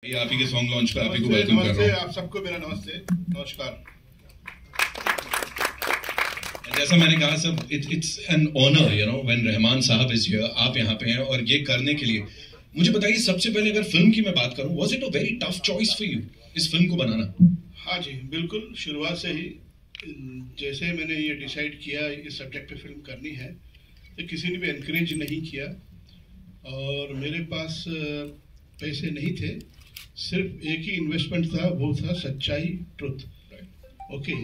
ये आप ही के सॉन्ग लॉन्च पे आप ही को वेलकम कर रहा हूँ। आप सबको मेरा नमस्ते, नमस्कार। जैसा मैंने कहा सब, it's an honour you know when Rahman साहब इज हियर, आप यहाँ पे हैं और ये करने के लिए मुझे बताइए, सबसे पहले अगर फिल्म की मैं बात करूं, was it a very tough choice for you इस फिल्म को बनाना? हाँ जी, बिल्कुल। शुरुआत से ही जैसे मैंने ये डिसाइड किया इस सब्जेक्ट पे फिल्म करनी है, तो किसी ने भी एनकरेज नहीं किया और मेरे पास पैसे नहीं थे। सिर्फ एक ही इन्वेस्टमेंट था, वो था सच्चाई, ट्रुथ। ओके,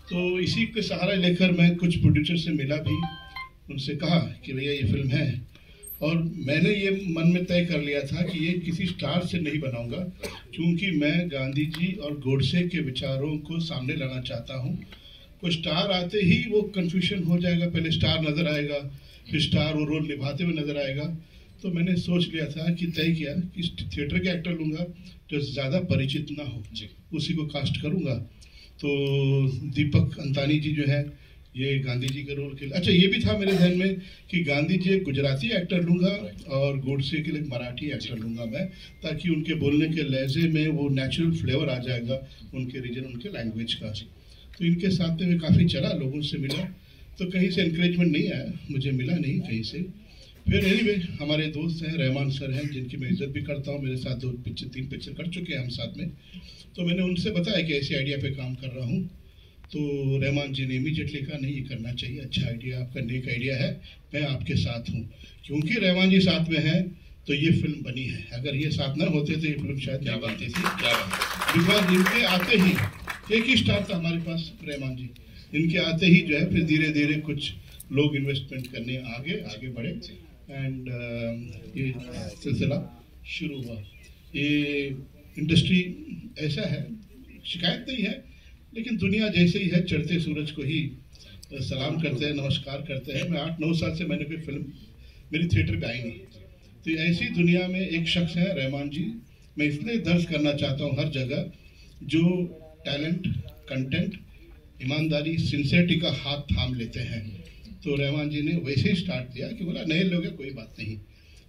तो इसी के सहारा लेकर मैं कुछ प्रोड्यूसर से मिला भी, उनसे कहा कि भैया ये फिल्म है, और मैंने ये मन में तय कर लिया था कि ये किसी स्टार से नहीं बनाऊंगा, क्योंकि मैं गांधी जी और गोडसे के विचारों को सामने लाना चाहता हूँ। कोई स्टार आते ही वो कंफ्यूजन हो जाएगा, पहले स्टार नजर आएगा, फिर स्टार वो रोल निभाते हुए नजर आएगा। तो मैंने सोच लिया था कि तय किया कि थिएटर के एक्टर लूंगा जो ज़्यादा परिचित ना हो, उसी को कास्ट करूंगा। तो दीपक अंतानी जी जो है, ये गांधी जी के रोल के लिए, अच्छा ये भी था मेरे ध्यान में कि गांधी जी एक गुजराती एक्टर लूंगा और गोडसे के लिए मराठी एक्टर लूंगा मैं, ताकि उनके बोलने के लहजे में वो नेचुरल फ्लेवर आ जाएगा उनके रीजन, उनके लैंग्वेज का। तो इनके साथ में काफ़ी चला, लोगों से मिला, तो कहीं से इंकरेजमेंट नहीं आया, मुझे मिला नहीं कहीं से। फिर एनीवे हमारे दोस्त हैं, रहमान सर हैं, जिनकी मैं इज्जत भी करता हूँ, मेरे साथ 3 पिक्चर कर चुके हैं हम साथ में। तो मैंने उनसे बताया कि ऐसे आइडिया पे काम कर रहा हूँ। तो रहमान जी ने इमीडिएटली कहा नहीं, ये करना चाहिए, अच्छा आइडिया, आपका नेक आइडिया है, मैं आपके साथ हूँ। क्योंकि रहमान जी साथ में हैं तो ये फिल्म बनी है, अगर ये साथ ना होते तो ये फिल्म शायद क्या बनती थी। बिकॉज इनके आते ही एक ही स्टार था हमारे पास, रहमान जी, इनके आते ही जो है फिर धीरे धीरे कुछ लोग इन्वेस्टमेंट करने आगे बढ़े एंड ये सिलसिला शुरू हुआ। ये इंडस्ट्री ऐसा है, शिकायत नहीं है, लेकिन दुनिया जैसे ही है, चढ़ते सूरज को ही सलाम करते हैं, नमस्कार करते हैं। मैं 8-9 साल से मैंने कोई फिल्म मेरी थिएटर पे आई नहीं, तो ऐसी दुनिया में एक शख्स है रहमान जी। मैं इसलिए दर्ज करना चाहता हूँ हर जगह, जो टैलेंट, कंटेंट, ईमानदारी, सिंसियरिटी का हाथ थाम लेते हैं। तो रहमान जी ने वैसे ही स्टार्ट किया कि बोला नए लोग हैं, कोई बात नहीं।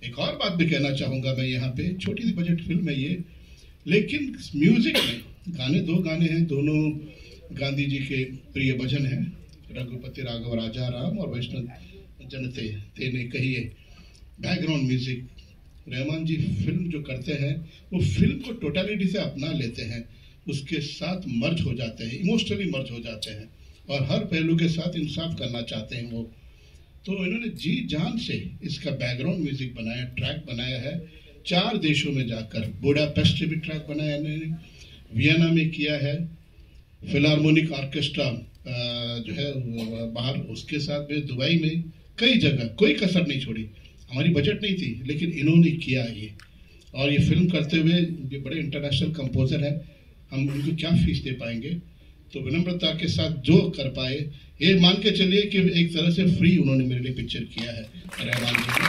एक और बात भी कहना चाहूँगा मैं यहाँ पे, छोटी सी बजट फिल्म है ये, लेकिन म्यूजिक में गाने 2 गाने हैं, दोनों गांधी जी के प्रिय भजन हैं, रघुपति राघव राजा राम और वैष्णव जनते तेने कहिए। बैकग्राउंड म्यूजिक रहमान जी फिल्म जो करते हैं, वो फिल्म को टोटलिटी से अपना लेते हैं, उसके साथ मर्ज हो जाते हैं, इमोशनली मर्ज हो जाते हैं, और हर पहलू के साथ इंसाफ करना चाहते हैं वो। तो इन्होंने जी जान से इसका बैकग्राउंड म्यूजिक बनाया, ट्रैक बनाया है 4 देशों में जाकर। बुडापेस्ट से भी ट्रैक बनाया इन्होंने, वियना में किया है, फिलार्मोनिक ऑर्केस्ट्रा जो है बाहर, उसके साथ में दुबई में, कई जगह, कोई कसर नहीं छोड़ी। हमारी बजट नहीं थी, लेकिन इन्होंने किया ये। और ये फिल्म करते हुए ये बड़े इंटरनेशनल कंपोजर है, हम उनको क्या फीस दे पाएंगे। तो विनम्रता के साथ जो कर पाए, ये मान के चलिए कि एक तरह से फ्री उन्होंने मेरे लिए पिक्चर किया है रहमान जी ने।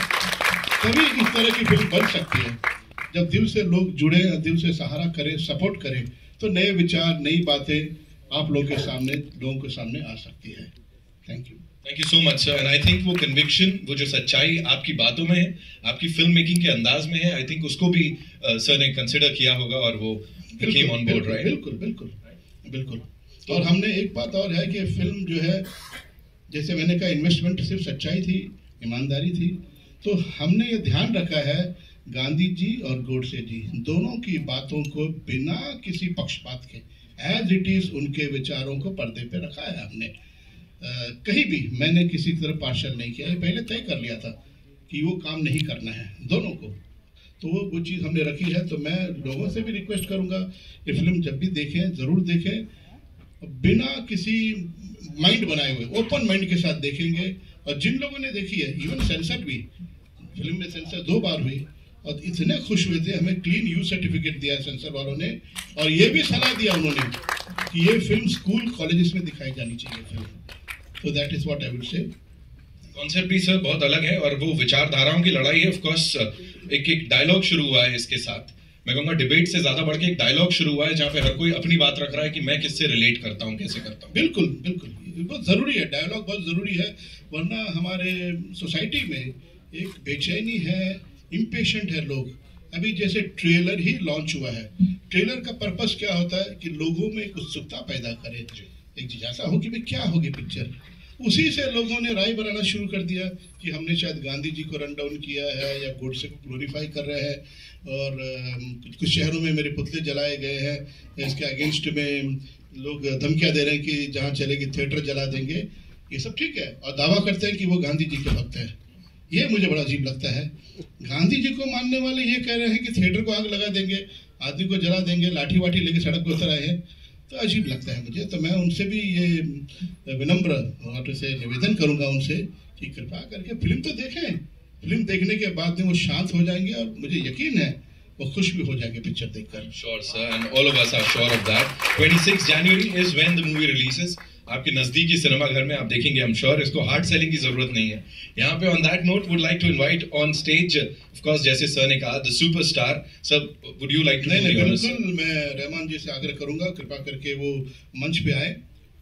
तभी इस तरह की फिल्म बन सकती है, जब दिल से लोग जुड़े, दिल से सहारा करें, सपोर्ट करें, तो नए विचार, नई बातें आप लोगों के सामने आ सकती है। Thank you so much sir. And I think वो कन्विक्शन, वो जो सच्चाई आपकी बातों में है, आपकी फिल्म मेकिंग के अंदाज में है, आई थिंक उसको भी सर ने कंसिडर किया होगा और वो came on board, right? बिल्कुल बिल्कुल बिल्कुल। और हमने एक बात और है कि फिल्म जो है, जैसे मैंने कहा, इन्वेस्टमेंट सिर्फ सच्चाई थी, ईमानदारी थी, तो हमने ये ध्यान रखा है गांधी जी और गोडसे जी दोनों की बातों को बिना किसी पक्षपात के एज इट इज उनके विचारों को पर्दे पे रखा है हमने। कहीं भी मैंने किसी तरह पार्शल नहीं किया, पहले तय कर लिया था कि वो काम नहीं करना है दोनों को, तो वो चीज़ हमने रखी है। तो मैं लोगों से भी रिक्वेस्ट करूंगा, ये फिल्म जब भी देखें, ज़रूर देखें, बिना किसी माइंड बनाए हुए, ओपन माइंड के साथ देखेंगे। और जिन लोगों ने देखी है, इवन सेंसर भी, फिल्म में सेंसर 2 बार हुई और इतने खुश हुए थे, हमें क्लीन यू सर्टिफिकेट दिया सेंसर वालों ने, और ये भी सलाह दिया उन्होंने कि ये फिल्म स्कूल कॉलेजेस में दिखाई जानी चाहिए फिल्म। तो that is what I will say. Concept भी सर बहुत अलग है और वो विचारधाराओं की लड़ाई है। ऑफ कोर्स एक डायलॉग शुरू हुआ है इसके साथ, मैं कहूँगा डिबेट से ज्यादा बढ़ के एक डायलॉग शुरू हुआ है, जहाँ पे हर कोई अपनी बात रख रहा है कि मैं किससे रिलेट करता हूँ, कैसे करता हूँ। बिल्कुल बिल्कुल, बहुत जरूरी है, डायलॉग बहुत जरूरी है, वरना हमारे सोसाइटी में एक बेचैनी है, इम्पेशेंट है लोग। अभी जैसे ट्रेलर ही लॉन्च हुआ है, ट्रेलर का पर्पस क्या होता है कि लोगों में एक उत्सुकता पैदा करे, एक जिज्ञासा हो कि भाई क्या होगी पिक्चर। उसी से लोगों ने राय बनाना शुरू कर दिया कि हमने शायद गांधी जी को रन डाउन किया है या गोडसे को ग्लोरीफाई कर रहे हैं, और कुछ शहरों में मेरे पुतले जलाए गए हैं, इसके अगेंस्ट में लोग धमकियां दे रहे हैं कि जहां चलेगी थिएटर जला देंगे। ये सब ठीक है, और दावा करते हैं कि वो गांधी जी के भक्त हैं। ये मुझे बड़ा अजीब लगता है। गांधी जी को मानने वाले ये कह रहे हैं कि थिएटर को आग लगा देंगे, आदमी को जला देंगे, लाठी वाठी लेके सड़क पर उतर आए हैं, तो अजीब लगता है मुझे। तो मैं उनसे भी ये विनम्र और से निवेदन करूंगा उनसे कि कृपा करके फिल्म तो देखें। फिल्म देखने के बाद में वो शांत हो जाएंगे और मुझे यकीन है वो खुश भी हो जाएंगे पिक्चर देखकर। Sure, sir, and all of us are sure of that. 26 January is when the movie releases. आपके नजदीकी सिनेमा घर में आप देखेंगे, I'm sure। इसको हार्ड सेलिंग की जरूरत नहीं है। यहाँ पे on that note would like to invite on stage, of course, जैसे सर ने कहा, the superstar. Sir, would you like to? नहीं, बिल्कुल, मैं रहमान जी से आग्रह करूंगा कृपा करके वो मंच पे आए।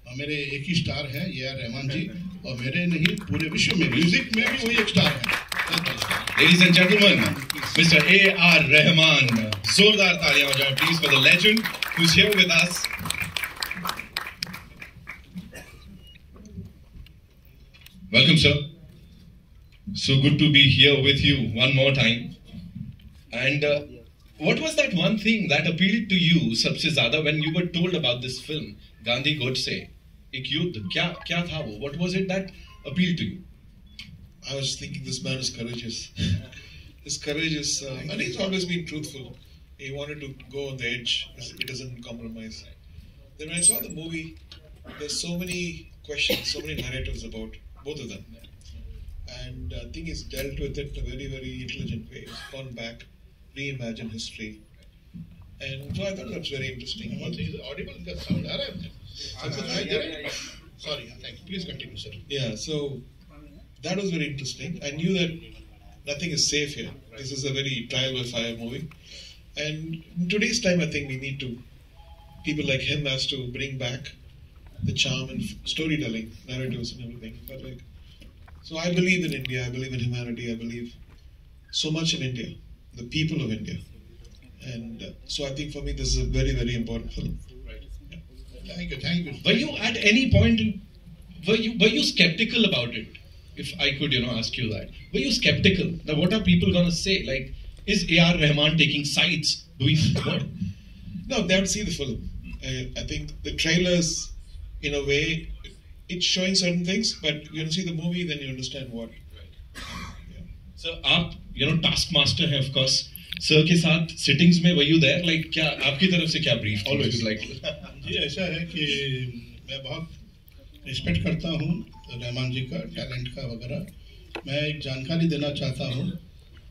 और मेरे एक ही स्टार हैं, ये आर रहमान जी, और मेरे नहीं पूरे विश्व में म्यूजिक में भी वही एक स्टार है। Ladies and gentlemen, Mr. A.R. Rahman. जोरदार तालियां हो जाए please for the legend who's here with us. Welcome, sir. So good to be here with you one more time. And what was that one thing that appealed to you सबसे ज़्यादा when you were told about this film, Gandhi Godse, एक युद्ध, क्या था वो? What was it that appealed to you? I was thinking this man is courageous. His courage is, and he's always been truthful. He wanted to go on the edge. He doesn't compromise. Then when I saw the movie, there's so many questions, so many narratives about both of them. And I think he's dealt with it in a very, very intelligent way. He's gone back, reimagined history. And so I thought that's very interesting. Is it audible? That sound आ रहा है? Sorry, thank you. Please continue, sir. Yeah, so that was very interesting. I knew that nothing is safe here. This is a very trial by fire movie. And in today's time, I think we need to, people like him has to bring back the charm and storytelling, narratives and everything. But like, so I believe in India, I believe in humanity, I believe so much in India, the people of India. And so I think for me, this is a very, very important film. Right. Yeah. Thank you. Were you at any point, were you skeptical about it? If I could, ask you that. Were you skeptical? Now, what are people going to say? Like, is A.R. Rahman taking sides? Doing what? No, they have to see the film. I think the trailers, in a way, it's showing certain things, but you see the movie, then you understand what. Yeah. So, आप, taskmaster हैं, of course. Sir के साथ sittings में were you there? Like, क्या आपकी तरफ से क्या brief? Always. Like, जी ऐसा है कि मैं बहुत रिस्पेक्ट करता हूँ रहमान जी का, टैलेंट का वगैरह। मैं एक जानकारी देना चाहता हूँ,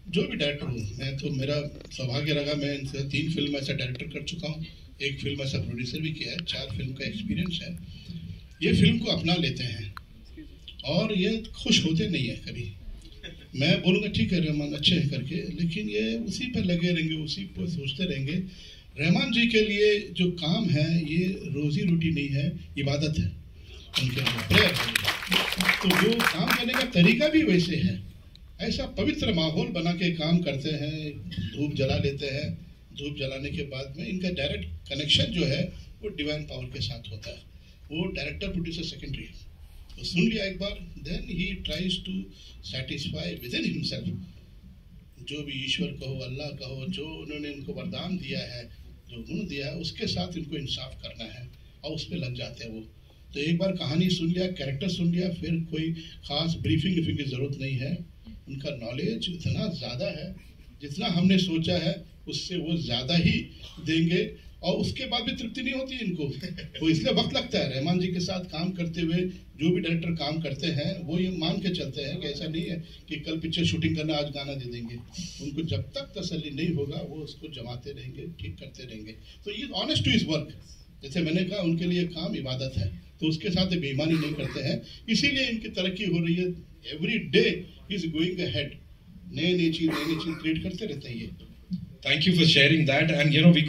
जो भी डायरेक्टर हूँ, मैं तो मेरा सौभाग्य रहा, मैं इनसे 3 फिल्म ऐसा डायरेक्टर कर चुका हूँ, 1 फिल्म ऐसा प्रोड्यूसर भी किया है, 4 फिल्म का एक्सपीरियंस है। ये फिल्म को अपना लेते हैं और ये खुश होते नहीं है कभी। मैं बोलूँगा ठीक है रहमान अच्छे हैं करके, लेकिन ये उसी पर लगे रहेंगे, उसी पर सोचते रहेंगे। रहमान जी के लिए जो काम है ये रोजी रोटी नहीं है, इबादत है उनके लिए, प्रेयर है। तो वो काम करने का तरीका भी वैसे है, ऐसा पवित्र माहौल बना के काम करते हैं, धूप जला लेते हैं। धूप जलाने के बाद में इनका डायरेक्ट कनेक्शन जो है वो डिवाइन पावर के साथ होता है। वो डायरेक्टर प्रोड्यूसर सेकेंडरी है, तो सुन लिया एक बार, then he tries to satisfy within himself. जो भी ईश्वर कहो, अल्लाह कहो, जो उन्होंने इनको वरदान दिया है, जो गुण दिया है, उसके साथ इनको इंसाफ करना है और उस पर लग जाते हैं वो। तो एक बार कहानी सुन लिया, कैरेक्टर सुन लिया, फिर कोई खास ब्रीफिंग की ज़रूरत नहीं है। उनका नॉलेज इतना ज़्यादा है, जितना हमने सोचा है उससे वो ज़्यादा ही देंगे, और उसके बाद भी तृप्ति नहीं होती इनको। वो इसलिए वक्त लगता है। रहमान जी के साथ काम करते हुए जो भी डायरेक्टर काम करते हैं वो ये मान के चलते हैं कि ऐसा नहीं है कि कल पिक्चर शूटिंग करना आज गाना दे देंगे। उनको जब तक तसल्ली नहीं होगा वो उसको जमाते रहेंगे, ठीक करते रहेंगे। तो ये ऑनेस्ट टू हिज वर्क, जैसे मैंने कहा, उनके लिए काम इबादत है, तो उसके साथ बेईमानी नहीं करते हैं। इसीलिए इनकी तरक्की हो रही है। Every day is going ahead, नई नई चीज क्रिएट करते रहते हैं ये। Thank you for sharing that, and we